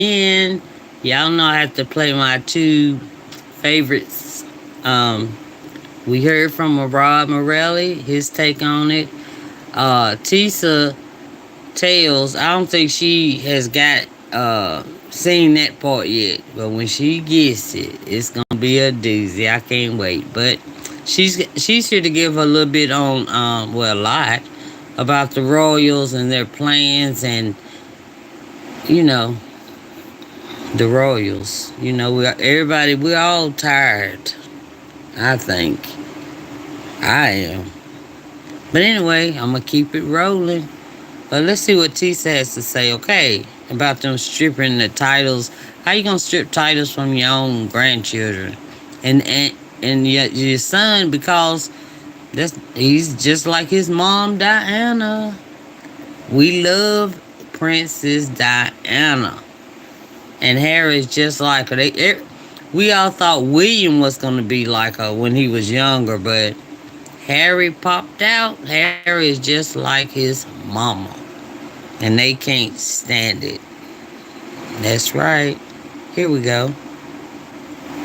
And y'all know I have to play my two favorites. We heard from Rob Morelli, his take on it. Tisa Tales, I don't think she has got seen that part yet. But when she gets it, it's gonna be a doozy. I can't wait. But she's here to give a little bit on well, a lot about the Royals and their plans, and you know, the Royals. We're all tired. I think I am. But anyway, I'm gonna keep it rolling. But let's see what Tisa has to say. Okay, about them stripping the titles. How you gonna strip titles from your own grandchildren, and your son, because he's just like his mom Diana. We love Princess Diana. And Harry's just like her. We all thought William was going to be like her when he was younger, but Harry popped out. Harry is just like his mama. And they can't stand it. That's right. Here we go.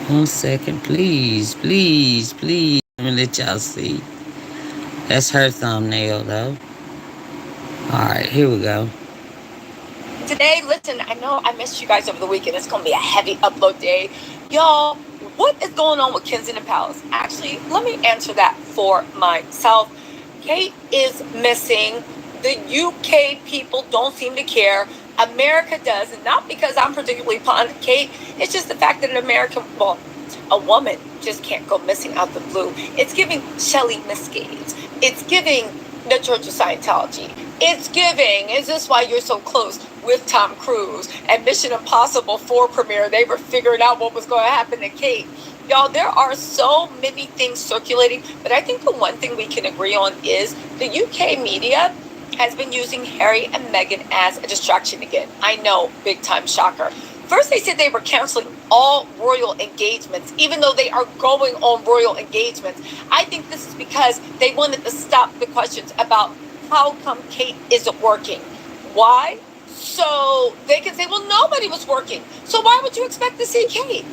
1 second, please, please, please. Let me let y'all see. That's her thumbnail, though. Alright, here we go. Today, listen, I know I missed you guys over the weekend. It's going to be a heavy upload day. Y'all, what is going on with Kensington Palace? Actually, let me answer that for myself. Kate is missing. The UK people don't seem to care. America does, and not because I'm particularly fond of Kate. It's just the fact that a woman just can't go missing out the blue. It's giving Shelley Misgates. It's giving the Church of Scientology. It's giving, is this why you're so close with Tom Cruise? And Mission Impossible 4 premiere, they were figuring out what was going to happen to Kate. Y'all, there are so many things circulating, but I think the one thing we can agree on is the UK media has been using Harry and Meghan as a distraction again. I know, big time shocker. First, they said they were canceling all royal engagements, even though they are going on royal engagements. I think this is because they wanted to stop the questions about how come Kate isn't working. Why? So they can say, well, nobody was working. So why would you expect to see Kate?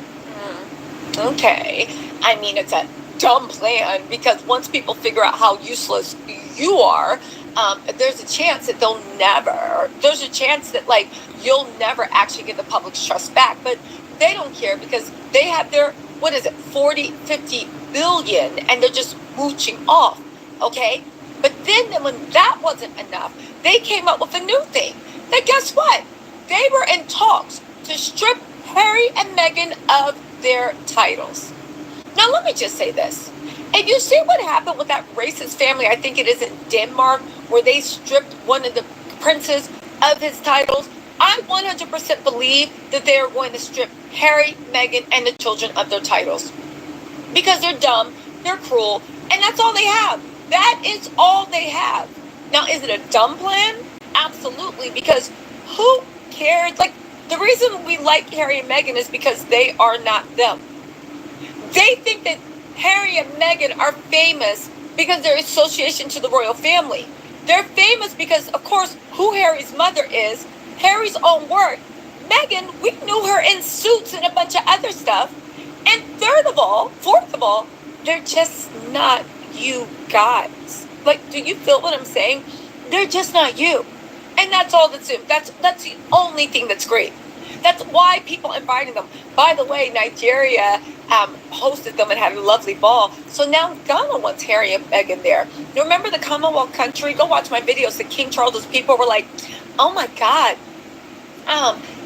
Okay. I mean, it's a dumb plan, because once people figure out how useless you are, there's a chance that there's a chance that you'll never actually get the public's trust back. But they don't care, because they have their, 40, 50 billion, and they're just mooching off. Okay. But then when that wasn't enough, they came up with a new thing. That guess what? They were in talks to strip Harry and Meghan of their titles. Now, let me just say this. If you see what happened with that racist family, I think it is in Denmark, where they stripped one of the princes of his titles, I 100% believe that they are going to strip Harry, Meghan, and the children of their titles. Because they're dumb, they're cruel, and that's all they have. That is all they have. Now, is it a dumb plan? Absolutely, because who cares? The reason we like Harry and Meghan is because they are not them. They think that Harry and Meghan are famous because their association to the royal family. They're famous because, of course, who Harry's mother is, Harry's own work. Meghan, we knew her in Suits and a bunch of other stuff. And fourth of all, they're just not you guys. Do you feel what I'm saying? They're just not you. And that's all that's it. That's the only thing that's great. That's why people invited them. By the way, Nigeria hosted them and had a lovely ball. So now Ghana wants Harry and Meghan there. You remember the Commonwealth country? Go watch my videos. The King Charles' people were like, oh my God.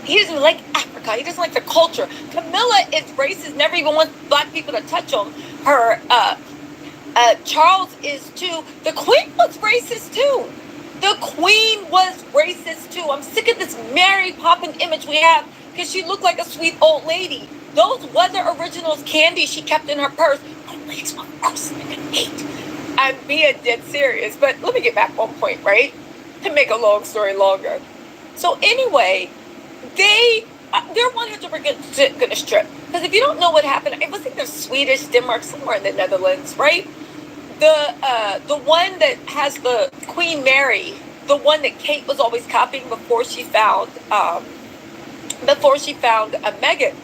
He doesn't like Africa. He doesn't like the culture. Camilla is racist, never even wants black people to touch him. Charles is too. The Queen was racist too. The Queen was racist too. I'm sick of this Mary Poppins image we have, because she looked like a sweet old lady. Those Weather Originals candy she kept in her purse. That makes my purse like an 8. I'm being dead serious. But let me get back one point, right? To make a long story longer. So anyway, they're 100% going to strip. Because if you don't know what happened, it was either Swedish, Denmark, somewhere in the Netherlands, right? The one that has the Queen Mary, the one that Kate was always copying before she found before she found Meghan.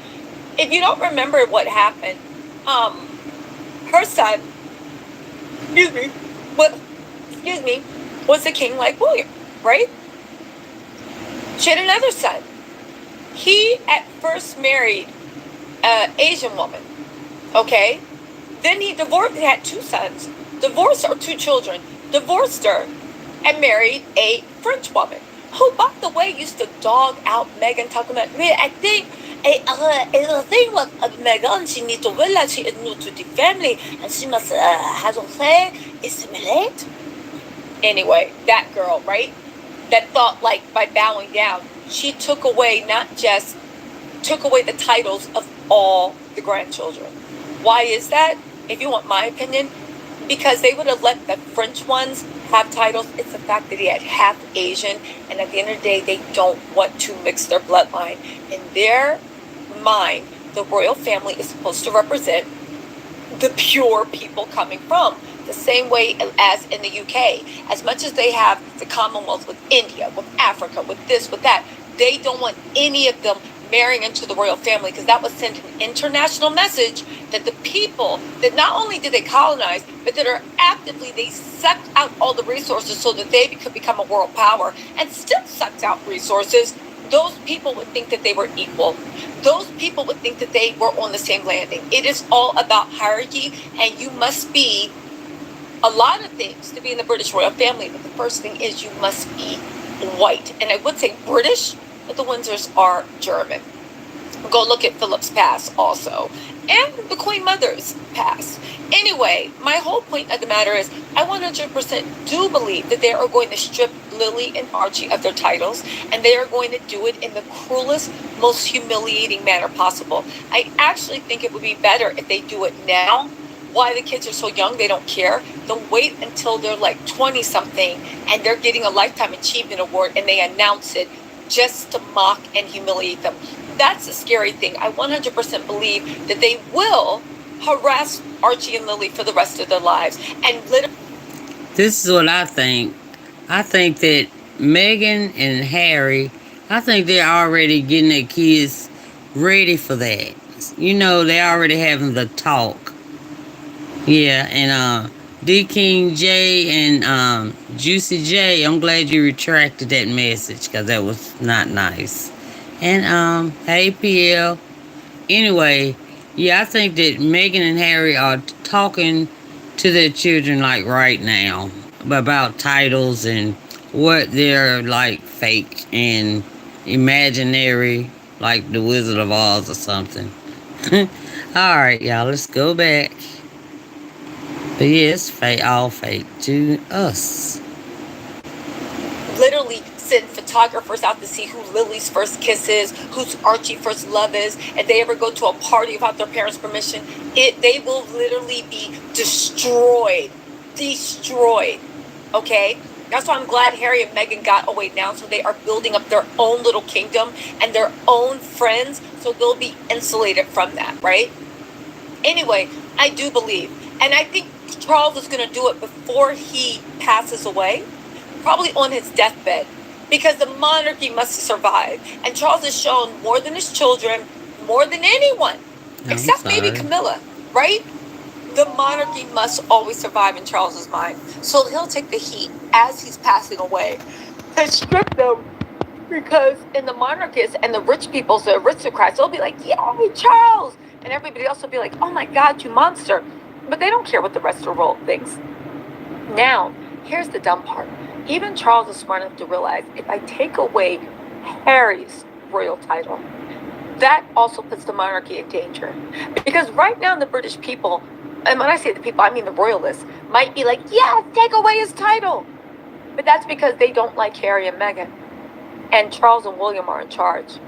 If you don't remember what happened, her son, was the king like William, right? She had another son. He at first married an Asian woman, okay? Then he divorced, he had 2 sons, divorced her 2 children, divorced her, and married a French woman, who, by the way, used to dog out Meghan, talking about, I think the thing with Meghan, she needs to realize she is new to the family, and she must, how to say, assimilate. Anyway, that girl, right? That thought, like, by bowing down, she took away the titles of all the grandchildren. Why is that? If you want my opinion, because they would have let the French ones have titles. It's the fact that he had half Asian, and at the end of the day, they don't want to mix their bloodline. In their mind, the royal family is supposed to represent the pure people coming from. The same way as in the UK. As much as they have the Commonwealth with India, with Africa, with this, with that, they don't want any of them marrying into the royal family, because that would send an international message that the people that not only did they colonize, but that are actively, they sucked out all the resources so that they could become a world power, and still sucked out resources. Those people would think that they were equal. Those people would think that they were on the same landing. It is all about hierarchy, and you must be a lot of things to be in the British royal family, but the first thing is you must be white. And I would say British, but the Windsors are German. Go look at Philip's past also, and the Queen Mother's past. Anyway, my whole point of the matter is I 100% do believe that they are going to strip Lily and Archie of their titles, and they are going to do it in the cruelest, most humiliating manner possible. I actually think it would be better if they do it now. Why the kids are so young, they don't care. They'll wait until they're like 20 something and they're getting a Lifetime Achievement Award, and they announce it just to mock and humiliate them. That's the scary thing. I 100% believe that they will harass Archie and Lily for the rest of their lives. And literally, This is what I think. I think that Meghan and Harry, I think they're already getting their kids ready for that. You know, they already having the talk. Yeah, and D King J and Juicy J, I'm glad you retracted that message, because that was not nice. And hey PL. Anyway, yeah, I think that Meghan and Harry are talking to their children like right now about titles and what they're like fake and imaginary, like the Wizard of Oz or something. Alright, y'all, let's go back. But yeah, it's fake, all fake to us. literally send photographers out to see who Lily's first kiss is, who's Archie's first love is. If they ever go to a party without their parents' permission, they will literally be destroyed. Okay? That's why I'm glad Harry and Meghan got away now, so they are building up their own little kingdom and their own friends, so they'll be insulated from that, right? Anyway, I do believe, and I think Charles is going to do it before he passes away, probably on his deathbed, because the monarchy must survive. And Charles has shown more than his children, more than anyone, except maybe Camilla, right? The monarchy must always survive in Charles's mind. So he'll take the heat as he's passing away and strip them, because in the monarchists and the rich people, the aristocrats, they'll be like, yay, Charles! And everybody else will be like, oh my God, you monster. But they don't care what the rest of the world thinks. Now, here's the dumb part. Even Charles is smart enough to realize if I take away Harry's royal title, that also puts the monarchy in danger. Because right now the British people, and when I say the people, I mean the royalists, might be like, yeah, take away his title. But that's because they don't like Harry and Meghan. And Charles and William are in charge.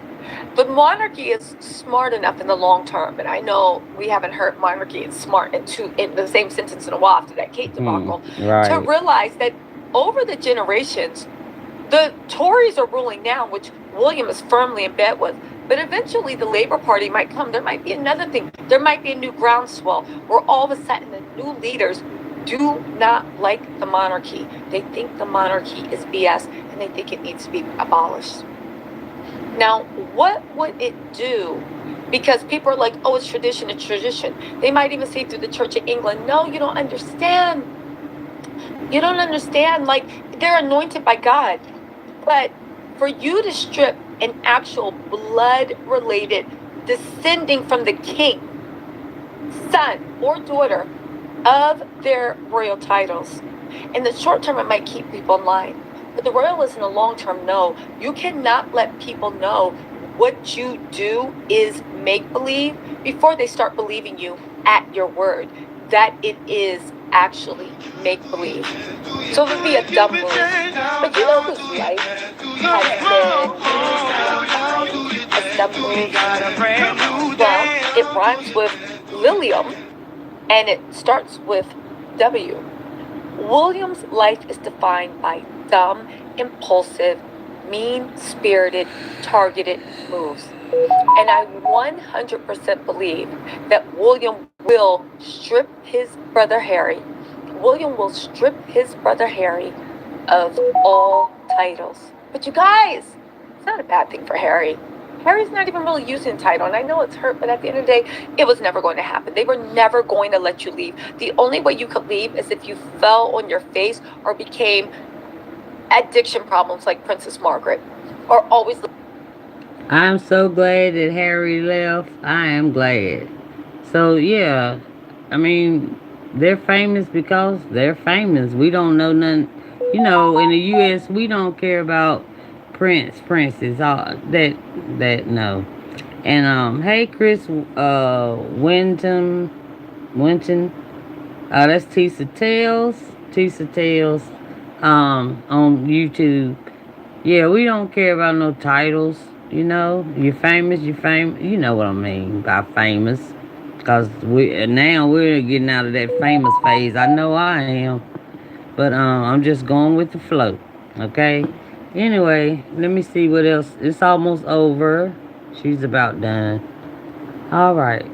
The monarchy is smart enough in the long term, and I know we haven't heard monarchy and smart in the same sentence in a while after that Kate debacle, right, to realize that over the generations, the Tories are ruling now, which William is firmly in bed with. But eventually the Labour Party might come. There might be another thing. There might be a new groundswell where all of a sudden the new leaders do not like the monarchy. They think the monarchy is BS, and they think it needs to be abolished. Now, what would it do? Because people are like, oh, it's tradition, it's tradition. They might even say through the Church of England, no, you don't understand. You don't understand. Like, they're anointed by God. But for you to strip an actual blood-related, descending from the king, son or daughter, of their royal titles, in the short term, it might keep people in line. But the royal is in the long term, no. You cannot let people know what you do is make-believe before they start believing you at your word, that it is actually make-believe. So it would be a dumb move. But you know whose life has been a dumb move? Well, it rhymes with Lilium, and it starts with W. William's life is defined by dumb, impulsive, mean-spirited, targeted moves. And I 100% believe that William will strip his brother Harry. William will strip his brother Harry of all titles. But you guys, it's not a bad thing for Harry. Harry's not even really using the title, and I know it's hurt, but at the end of the day, it was never going to happen. They were never going to let you leave. The only way you could leave is if you fell on your face or became addiction problems like Princess Margaret, or always. I'm so glad that Harry left. I am glad. So yeah, I mean, they're famous because they're famous. We don't know nothing. You know, in the U.S., we don't care about princess, all that no. And hey, Chris, Winton, that's Tisa Tales, on YouTube. Yeah, we don't care about no titles. You know, you're famous. You're famous. You know what I mean by famous. Cause now we're getting out of that famous phase. I know I am, but I'm just going with the flow. Okay. Anyway, let me see what else. It's almost over. She's about done. All right.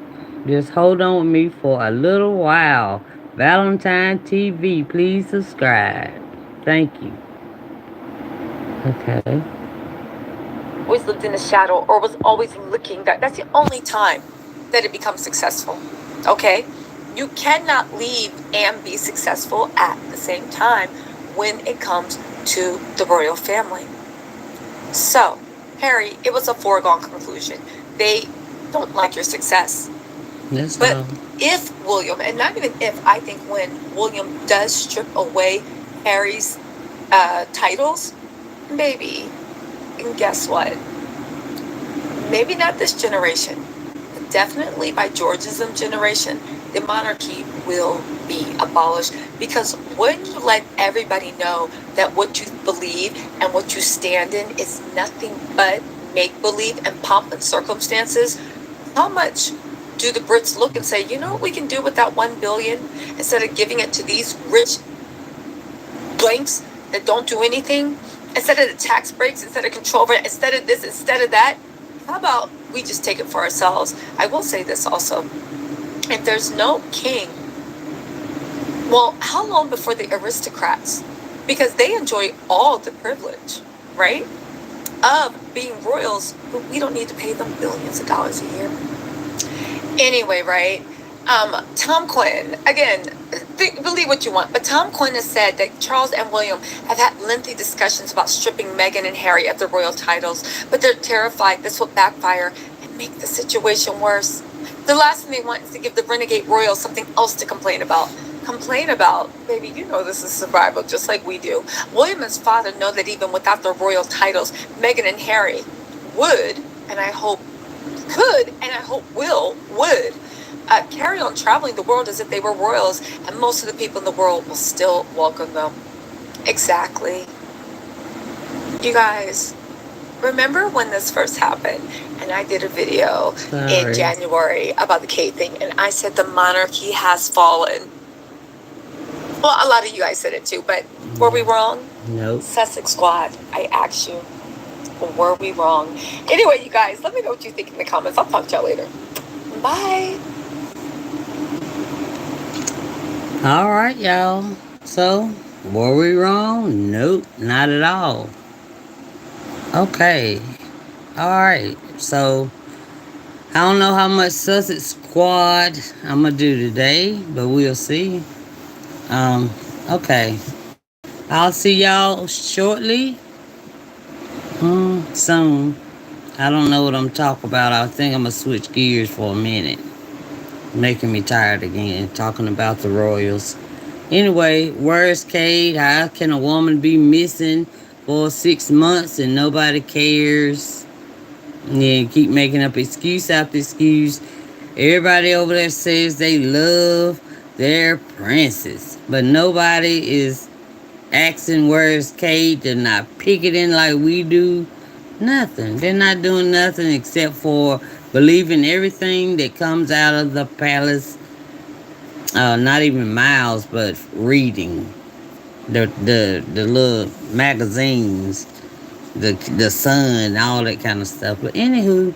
Just hold on with me for a little while. Valentine TV, please subscribe. Thank you. Okay. Always lived in the shadow or was always looking. That's the only time that it becomes successful. Okay? You cannot leave and be successful at the same time when it comes to the royal family. So, Harry, it was a foregone conclusion. They don't like your success. That's but all. If William, and not even if, I think when William does strip away Harry's titles, maybe, and guess what? Maybe not this generation, but definitely by George's generation, the monarchy will be abolished. Because when you let everybody know that what you believe and what you stand in is nothing but make-believe and pomp and circumstances, how much do the Brits look and say, you know what we can do with that $1 billion instead of giving it to these rich blanks that don't do anything? Instead of the tax breaks, instead of control, instead of this, instead of that, how about we just take it for ourselves? I will say this also. If there's no king, well, how long before the aristocrats? Because they enjoy all the privilege, right, of being royals, but we don't need to pay them billions of dollars a year. Anyway, right? Tom Quinn, again, believe what you want, but Tom Quinn has said that Charles and William have had lengthy discussions about stripping Meghan and Harry of their royal titles, but they're terrified this will backfire and make the situation worse. The last thing they want is to give the renegade royals something else to complain about. Complain about? Baby, you know this is survival, just like we do. William and his father know that even without their royal titles, Meghan and Harry would, and I hope could, and I hope would carry on traveling the world as if they were royals, and most of the people in the world will still welcome them. Exactly. You guys, remember when this first happened, and I did a video in January about the Kate thing, and I said the monarchy has fallen. Well, a lot of you guys said it too, but were we wrong? Nope. Sussex Squad, I asked you, were we wrong? Anyway, you guys, let me know what you think in the comments. I'll talk to y'all later. Bye. All right, y'all. So, were we wrong? Nope, not at all. Okay. Alright, so I don't know how much Sussex Squad I'm gonna do today, but we'll see. Okay. I'll see y'all shortly. Soon. I don't know what I'm talking about. I think I'm gonna switch gears for a minute. Making me tired again, talking about the Royals. Anyway, where's Kate? How can a woman be missing for 6 months and nobody cares? Yeah, keep making up excuse after excuse. Everybody over there says they love their princess, but nobody is asking where's Kate. They're not picketing like we do. Nothing. They're not doing nothing except for believing everything that comes out of the palace. Not even miles, but reading the little magazines, the Sun, all that kind of stuff. But anywho,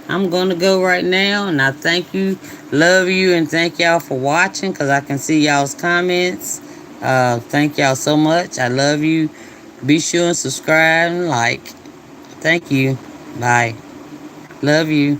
I'm gonna go right now, and I thank you, love you, and thank y'all for watching. Cause I can see y'all's comments. Thank y'all so much. I love you. Be sure and subscribe and like. Thank you. Bye. Love you.